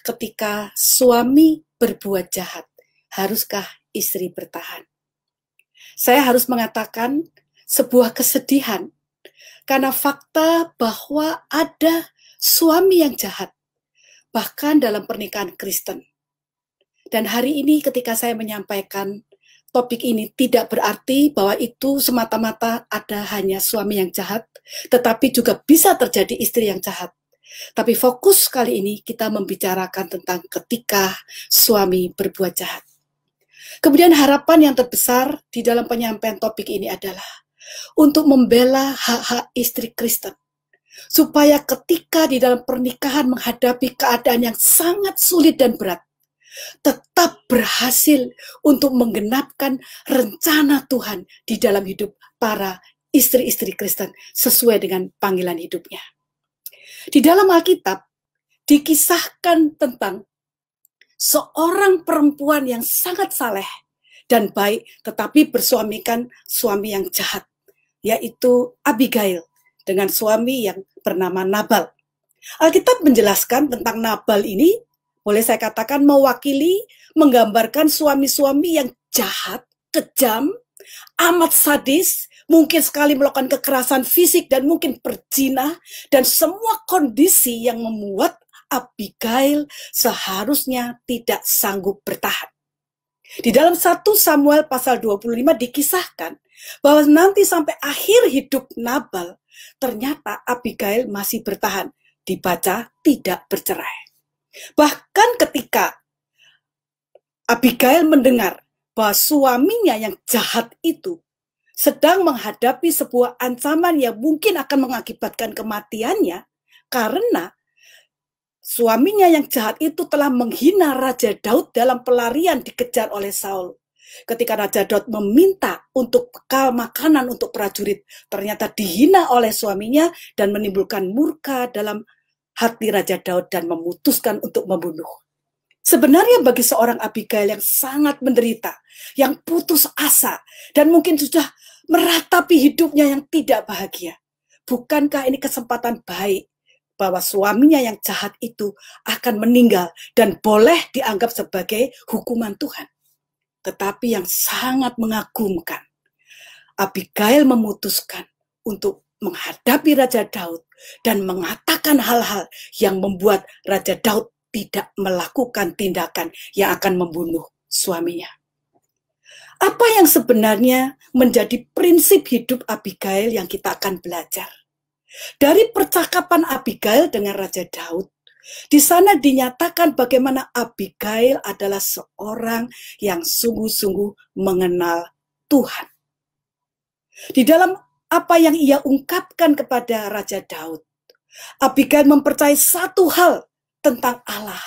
ketika suami berbuat jahat, haruskah istri bertahan? Saya harus mengatakan sebuah kesedihan karena fakta bahwa ada suami yang jahat, bahkan dalam pernikahan Kristen. Dan hari ini ketika saya menyampaikan topik ini tidak berarti bahwa itu semata-mata ada hanya suami yang jahat, tetapi juga bisa terjadi istri yang jahat. Tapi fokus kali ini kita membicarakan tentang ketika suami berbuat jahat. Kemudian harapan yang terbesar di dalam penyampaian topik ini adalah untuk membela hak-hak istri Kristen. Supaya ketika di dalam pernikahan menghadapi keadaan yang sangat sulit dan berat, tetap berhasil untuk menggenapkan rencana Tuhan di dalam hidup para istri-istri Kristen sesuai dengan panggilan hidupnya. Di dalam Alkitab dikisahkan tentang seorang perempuan yang sangat saleh dan baik tetapi bersuamikan suami yang jahat, yaitu Abigail dengan suami yang bernama Nabal. Alkitab menjelaskan tentang Nabal ini, boleh saya katakan mewakili, menggambarkan suami-suami yang jahat, kejam, amat sadis, mungkin sekali melakukan kekerasan fisik dan mungkin berzina, dan semua kondisi yang membuat Abigail seharusnya tidak sanggup bertahan. Di dalam 1 Samuel pasal 25 dikisahkan bahwa nanti sampai akhir hidup Nabal, ternyata Abigail masih bertahan, dibaca tidak bercerai. Bahkan ketika Abigail mendengar bahwa suaminya yang jahat itu sedang menghadapi sebuah ancaman yang mungkin akan mengakibatkan kematiannya, karena suaminya yang jahat itu telah menghina Raja Daud dalam pelarian dikejar oleh Saul. Ketika Raja Daud meminta untuk bekal makanan untuk prajurit, ternyata dihina oleh suaminya dan menimbulkan murka dalam hati Raja Daud dan memutuskan untuk membunuh. Sebenarnya bagi seorang Abigail yang sangat menderita, yang putus asa, dan mungkin sudah meratapi hidupnya yang tidak bahagia, bukankah ini kesempatan baik bahwa suaminya yang jahat itu akan meninggal dan boleh dianggap sebagai hukuman Tuhan? Tetapi yang sangat mengagumkan, Abigail memutuskan untuk menghadapi Raja Daud dan mengatakan hal-hal yang membuat Raja Daud tidak melakukan tindakan yang akan membunuh suaminya. Apa yang sebenarnya menjadi prinsip hidup Abigail yang kita akan belajar? Dari percakapan Abigail dengan Raja Daud, di sana dinyatakan bagaimana Abigail adalah seorang yang sungguh-sungguh mengenal Tuhan. Di dalam apa yang ia ungkapkan kepada Raja Daud, Abigail mempercayai satu hal tentang Allah,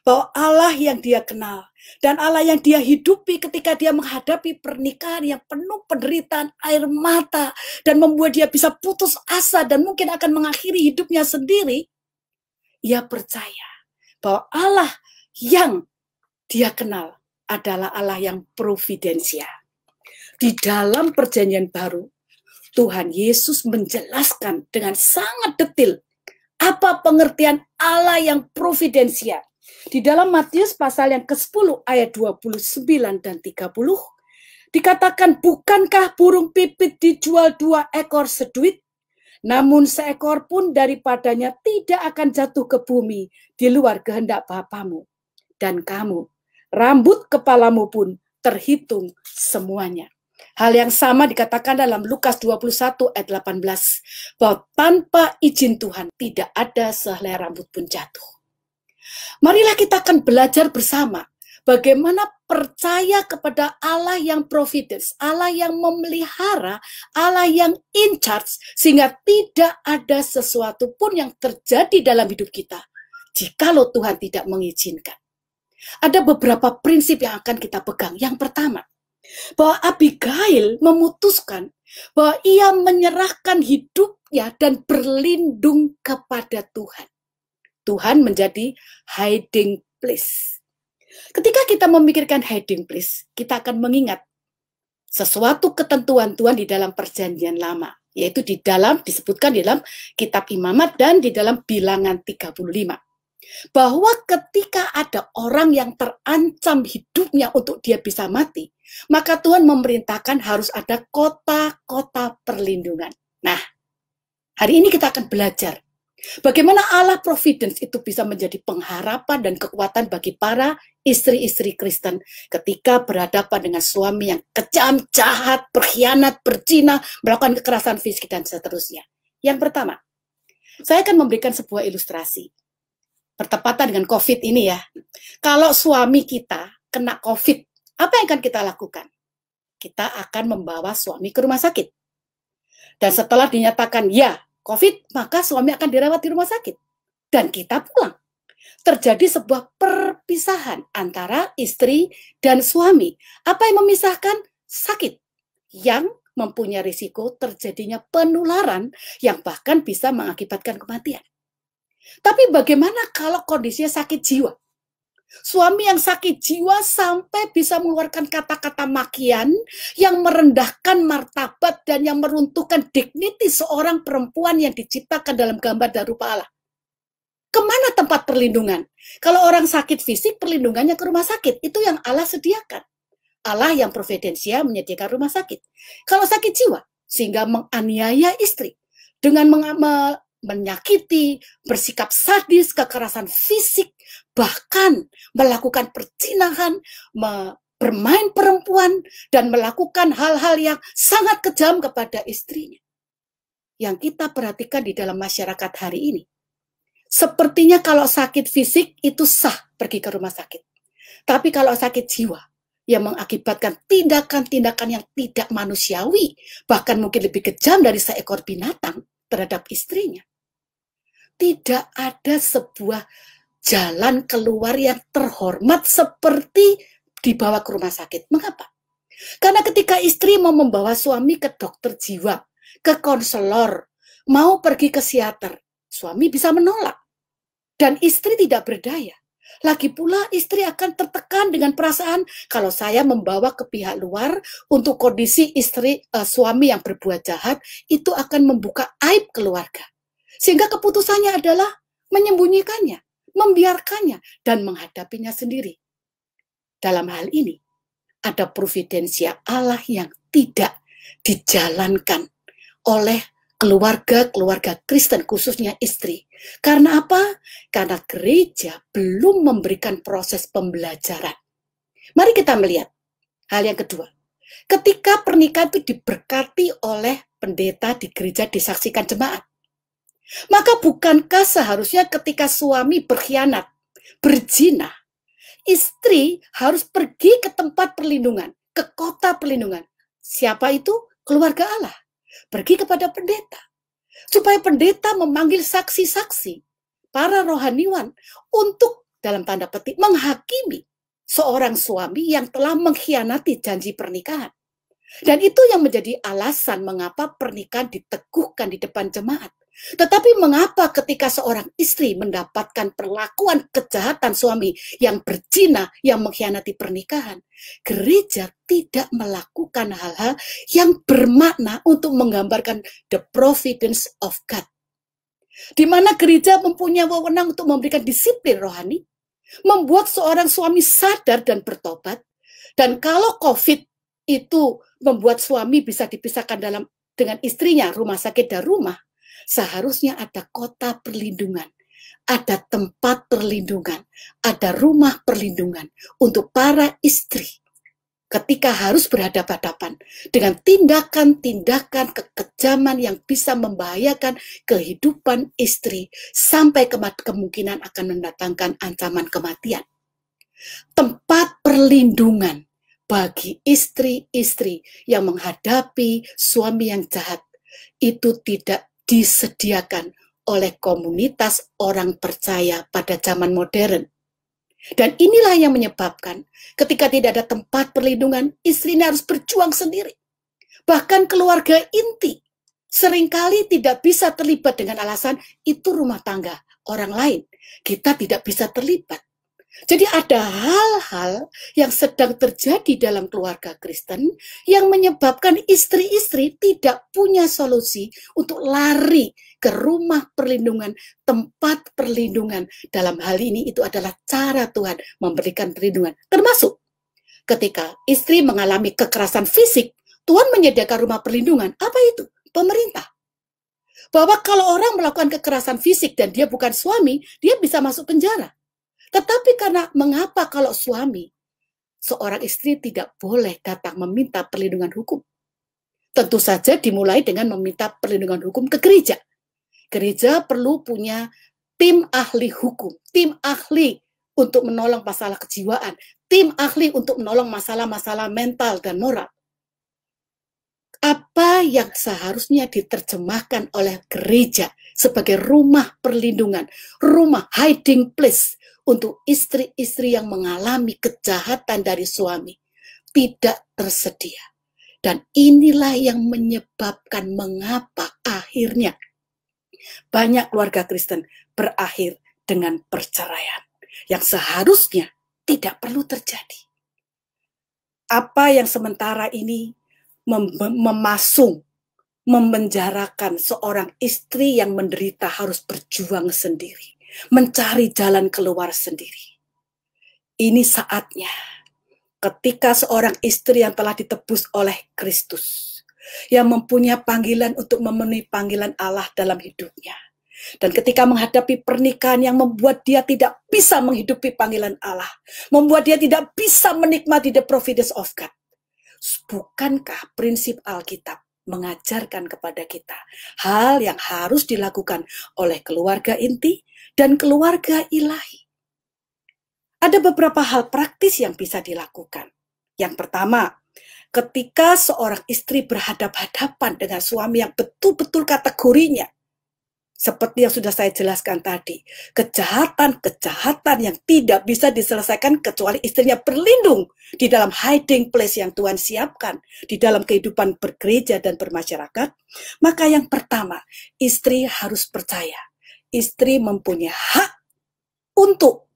bahwa Allah yang dia kenal dan Allah yang dia hidupi ketika dia menghadapi pernikahan yang penuh penderitaan, air mata, dan membuat dia bisa putus asa dan mungkin akan mengakhiri hidupnya sendiri. Ia percaya bahwa Allah yang dia kenal adalah Allah yang providensial. Di dalam perjanjian baru, Tuhan Yesus menjelaskan dengan sangat detail apa pengertian Allah yang providensial. Di dalam Matius pasal yang ke-10 ayat 29 dan 30, dikatakan, bukankah burung pipit dijual 2 ekor seduit? Namun seekor pun daripadanya tidak akan jatuh ke bumi di luar kehendak Bapamu. Dan kamu, rambut kepalamu pun terhitung semuanya. Hal yang sama dikatakan dalam Lukas 21 ayat 18, bahwa tanpa izin Tuhan tidak ada sehelai rambut pun jatuh. Marilah kita akan belajar bersama bagaimana percaya kepada Allah yang providence, Allah yang memelihara, Allah yang in charge, sehingga tidak ada sesuatu pun yang terjadi dalam hidup kita jikalau Tuhan tidak mengizinkan. Ada beberapa prinsip yang akan kita pegang. Yang pertama, bahwa Abigail memutuskan bahwa ia menyerahkan hidupnya dan berlindung kepada Tuhan. Tuhan menjadi hiding place. Ketika kita memikirkan hiding place, kita akan mengingat sesuatu ketentuan Tuhan di dalam perjanjian lama, yaitu disebutkan di dalam kitab Imamat dan di dalam Bilangan 35. bahwa ketika ada orang yang terancam hidupnya untuk dia bisa mati, maka Tuhan memerintahkan harus ada kota-kota perlindungan. Nah, hari ini kita akan belajar bagaimana Allah Providence itu bisa menjadi pengharapan dan kekuatan bagi para istri-istri Kristen ketika berhadapan dengan suami yang kejam, jahat, berkhianat, berzina, melakukan kekerasan fisik, dan seterusnya. Yang pertama, saya akan memberikan sebuah ilustrasi. Bertepatan dengan COVID ini ya. Kalau suami kita kena COVID, apa yang akan kita lakukan? Kita akan membawa suami ke rumah sakit. Dan setelah dinyatakan ya COVID, maka suami akan dirawat di rumah sakit. Dan kita pulang. Terjadi sebuah perpisahan antara istri dan suami. Apa yang memisahkan? Sakit. Yang mempunyai risiko terjadinya penularan yang bahkan bisa mengakibatkan kematian. Tapi bagaimana kalau kondisinya sakit jiwa? Suami yang sakit jiwa sampai bisa mengeluarkan kata-kata makian yang merendahkan martabat dan yang meruntuhkan dignity seorang perempuan yang diciptakan dalam gambar dan rupa Allah. Kemana tempat perlindungan? Kalau orang sakit fisik, perlindungannya ke rumah sakit. Itu yang Allah sediakan. Allah yang providensial menyediakan rumah sakit. Kalau sakit jiwa, sehingga menganiaya istri dengan menyakiti, bersikap sadis, kekerasan fisik, bahkan melakukan perzinahan, bermain perempuan, dan melakukan hal-hal yang sangat kejam kepada istrinya. Yang kita perhatikan di dalam masyarakat hari ini, sepertinya kalau sakit fisik itu sah pergi ke rumah sakit. Tapi kalau sakit jiwa, yang mengakibatkan tindakan-tindakan yang tidak manusiawi, bahkan mungkin lebih kejam dari seekor binatang terhadap istrinya. Tidak ada sebuah jalan keluar yang terhormat seperti dibawa ke rumah sakit. Mengapa? Karena ketika istri mau membawa suami ke dokter jiwa, ke konselor, mau pergi ke psikiater, suami bisa menolak. Dan istri tidak berdaya. Lagi pula istri akan tertekan dengan perasaan kalau saya membawa ke pihak luar untuk kondisi suami yang berbuat jahat, itu akan membuka aib keluarga. Sehingga keputusannya adalah menyembunyikannya, membiarkannya, dan menghadapinya sendiri. Dalam hal ini, ada providensia Allah yang tidak dijalankan oleh keluarga-keluarga Kristen, khususnya istri. Karena apa? Karena gereja belum memberikan proses pembelajaran. Mari kita melihat hal yang kedua. Ketika pernikahan itu diberkati oleh pendeta di gereja, disaksikan jemaat, maka bukankah seharusnya ketika suami berkhianat, berzina, istri harus pergi ke tempat perlindungan, ke kota perlindungan. Siapa itu? Keluarga Allah. Pergi kepada pendeta. Supaya pendeta memanggil saksi-saksi, para rohaniwan, untuk dalam tanda petik menghakimi seorang suami yang telah mengkhianati janji pernikahan. Dan itu yang menjadi alasan mengapa pernikahan diteguhkan di depan jemaat. Tetapi mengapa ketika seorang istri mendapatkan perlakuan kejahatan suami yang berzina, yang mengkhianati pernikahan, gereja tidak melakukan hal-hal yang bermakna untuk menggambarkan the providence of God. Di mana gereja mempunyai wewenang untuk memberikan disiplin rohani, membuat seorang suami sadar dan bertobat, dan kalau COVID itu membuat suami bisa dipisahkan dengan istrinya, rumah sakit dan rumah, seharusnya ada kota perlindungan, ada tempat perlindungan, ada rumah perlindungan untuk para istri ketika harus berhadapan-hadapan dengan tindakan-tindakan kekejaman yang bisa membahayakan kehidupan istri sampai kemungkinan akan mendatangkan ancaman kematian. Tempat perlindungan bagi istri-istri yang menghadapi suami yang jahat itu tidak disediakan oleh komunitas orang percaya pada zaman modern. Dan inilah yang menyebabkan ketika tidak ada tempat perlindungan, istrinya harus berjuang sendiri. Bahkan keluarga inti seringkali tidak bisa terlibat dengan alasan itu rumah tangga orang lain. Kita tidak bisa terlibat. Jadi ada hal-hal yang sedang terjadi dalam keluarga Kristen yang menyebabkan istri-istri tidak punya solusi untuk lari ke rumah perlindungan, tempat perlindungan. Dalam hal ini itu adalah cara Tuhan memberikan perlindungan. Termasuk ketika istri mengalami kekerasan fisik, Tuhan menyediakan rumah perlindungan. Apa itu? Pemerintah. Bahwa kalau orang melakukan kekerasan fisik dan dia bukan suami, dia bisa masuk penjara. Tetapi karena mengapa kalau suami, seorang istri tidak boleh datang meminta perlindungan hukum? Tentu saja dimulai dengan meminta perlindungan hukum ke gereja. Gereja perlu punya tim ahli hukum, tim ahli untuk menolong masalah kejiwaan, tim ahli untuk menolong masalah-masalah mental dan moral. Apa yang seharusnya diterjemahkan oleh gereja sebagai rumah perlindungan, rumah hiding place untuk istri-istri yang mengalami kejahatan dari suami, tidak tersedia. Dan inilah yang menyebabkan mengapa akhirnya banyak keluarga Kristen berakhir dengan perceraian yang seharusnya tidak perlu terjadi. Apa yang sementara ini memasung, memenjarakan seorang istri yang menderita harus berjuang sendiri, mencari jalan keluar sendiri. Ini saatnya ketika seorang istri yang telah ditebus oleh Kristus, yang mempunyai panggilan untuk memenuhi panggilan Allah dalam hidupnya, dan ketika menghadapi pernikahan yang membuat dia tidak bisa menghidupi panggilan Allah, membuat dia tidak bisa menikmati the providence of God, bukankah prinsip Alkitab mengajarkan kepada kita hal yang harus dilakukan oleh keluarga inti dan keluarga ilahi? Ada beberapa hal praktis yang bisa dilakukan. Yang pertama, ketika seorang istri berhadapan-hadapan dengan suami yang betul-betul kategorinya, seperti yang sudah saya jelaskan tadi, kejahatan-kejahatan yang tidak bisa diselesaikan kecuali istrinya berlindung di dalam hiding place yang Tuhan siapkan di dalam kehidupan bergereja dan bermasyarakat, maka yang pertama, istri harus percaya. Istri mempunyai hak untuk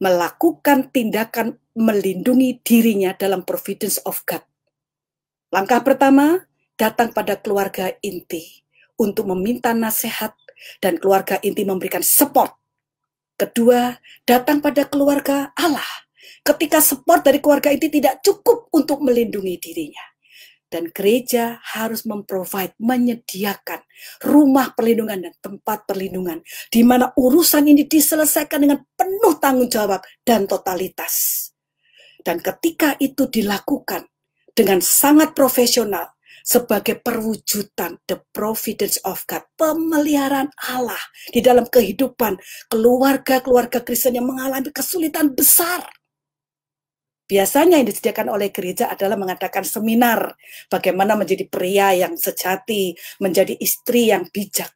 melakukan tindakan melindungi dirinya dalam providence of God. Langkah pertama, datang pada keluarga inti untuk meminta nasihat dan keluarga inti memberikan support. Kedua, datang pada keluarga Allah ketika support dari keluarga inti tidak cukup untuk melindungi dirinya. Dan gereja harus memprovide, menyediakan rumah perlindungan dan tempat perlindungan di mana urusan ini diselesaikan dengan penuh tanggung jawab dan totalitas. Dan ketika itu dilakukan dengan sangat profesional sebagai perwujudan the providence of God, pemeliharaan Allah di dalam kehidupan keluarga-keluarga Kristen yang mengalami kesulitan besar. Biasanya yang disediakan oleh gereja adalah mengadakan seminar bagaimana menjadi pria yang sejati, menjadi istri yang bijak.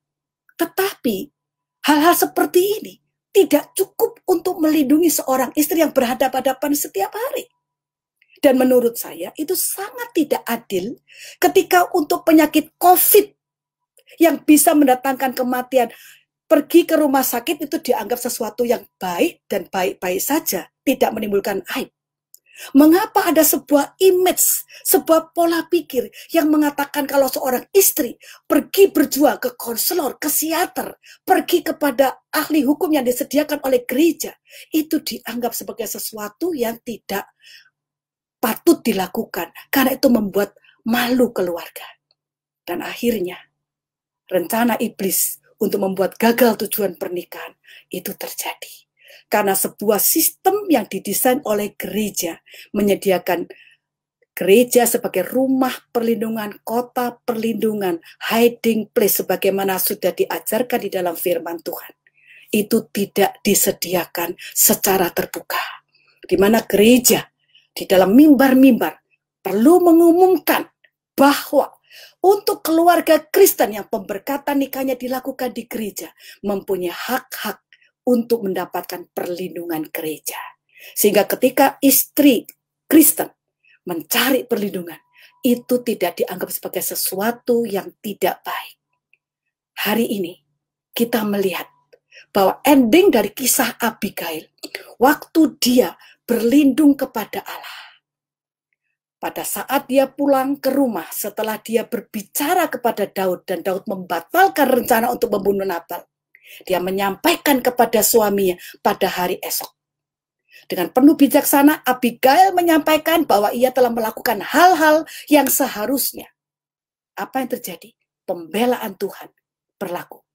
Tetapi hal-hal seperti ini tidak cukup untuk melindungi seorang istri yang berhadapan-hadapan setiap hari. Dan menurut saya itu sangat tidak adil ketika untuk penyakit COVID yang bisa mendatangkan kematian, pergi ke rumah sakit itu dianggap sesuatu yang baik dan baik-baik saja, tidak menimbulkan aib. Mengapa ada sebuah image, sebuah pola pikir yang mengatakan kalau seorang istri pergi berjuang ke konselor, ke psikiater, pergi kepada ahli hukum yang disediakan oleh gereja, itu dianggap sebagai sesuatu yang tidak patut dilakukan karena itu membuat malu keluarga. Dan akhirnya rencana iblis untuk membuat gagal tujuan pernikahan itu terjadi. Karena sebuah sistem yang didesain oleh gereja menyediakan gereja sebagai rumah perlindungan, kota perlindungan, hiding place sebagaimana sudah diajarkan di dalam firman Tuhan. Itu tidak disediakan secara terbuka. Di mana gereja di dalam mimbar-mimbar perlu mengumumkan bahwa untuk keluarga Kristen yang pemberkatan nikahnya dilakukan di gereja mempunyai hak-hak untuk mendapatkan perlindungan gereja. Sehingga ketika istri Kristen mencari perlindungan, itu tidak dianggap sebagai sesuatu yang tidak baik. Hari ini kita melihat bahwa ending dari kisah Abigail, waktu dia berlindung kepada Allah. Pada saat dia pulang ke rumah setelah dia berbicara kepada Daud dan Daud membatalkan rencana untuk membunuh Nabal, dia menyampaikan kepada suaminya pada hari esok. Dengan penuh bijaksana, Abigail menyampaikan bahwa ia telah melakukan hal-hal yang seharusnya. Apa yang terjadi? Pembelaan Tuhan berlaku.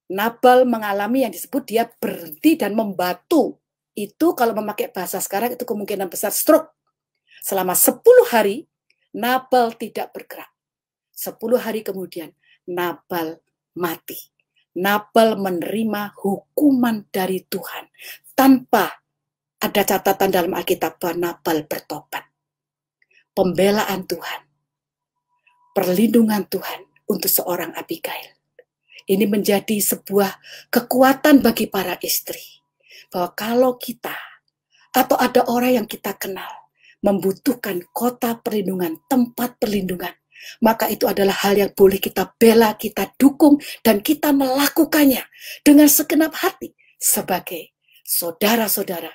Nabal mengalami yang disebut dia berhenti dan membatu. Itu kalau memakai bahasa sekarang itu kemungkinan besar stroke. Selama 10 hari, Nabal tidak bergerak. 10 hari kemudian, Nabal mati. Nabal menerima hukuman dari Tuhan. Tanpa ada catatan dalam Alkitab bahwa Nabal bertobat. Pembelaan Tuhan. Perlindungan Tuhan untuk seorang Abigail. Ini menjadi sebuah kekuatan bagi para istri. Bahwa kalau kita atau ada orang yang kita kenal membutuhkan kota perlindungan, tempat perlindungan, maka itu adalah hal yang boleh kita bela, kita dukung, dan kita melakukannya dengan segenap hati sebagai saudara-saudara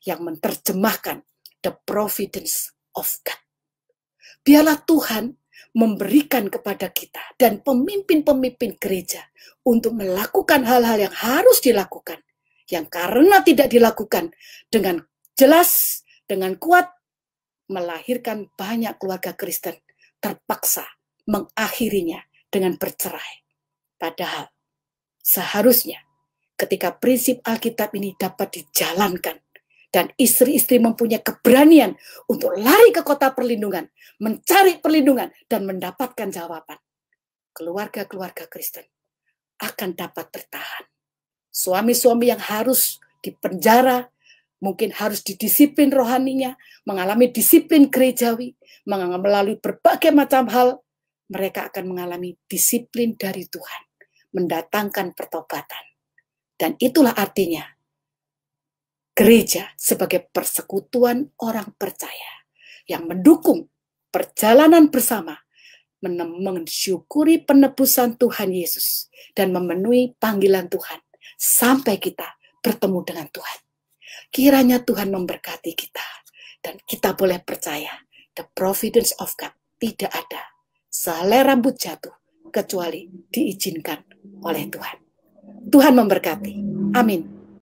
yang menerjemahkan the providence of God. Biarlah Tuhan memberikan kepada kita dan pemimpin-pemimpin gereja untuk melakukan hal-hal yang harus dilakukan, yang karena tidak dilakukan dengan jelas, dengan kuat, melahirkan banyak keluarga Kristen terpaksa mengakhirinya dengan bercerai. Padahal seharusnya ketika prinsip Alkitab ini dapat dijalankan dan istri-istri mempunyai keberanian untuk lari ke kota perlindungan, mencari perlindungan dan mendapatkan jawaban, keluarga-keluarga Kristen akan dapat bertahan. Suami-suami yang harus dipenjara, mungkin harus didisiplin rohaninya, mengalami disiplin gerejawi, melalui berbagai macam hal, mereka akan mengalami disiplin dari Tuhan, mendatangkan pertobatan. Dan itulah artinya gereja sebagai persekutuan orang percaya yang mendukung perjalanan bersama, mensyukuri penebusan Tuhan Yesus, dan memenuhi panggilan Tuhan sampai kita bertemu dengan Tuhan. Kiranya Tuhan memberkati kita dan kita boleh percaya the providence of God tidak ada sehelai rambut jatuh kecuali diizinkan oleh Tuhan. Tuhan memberkati. Amin.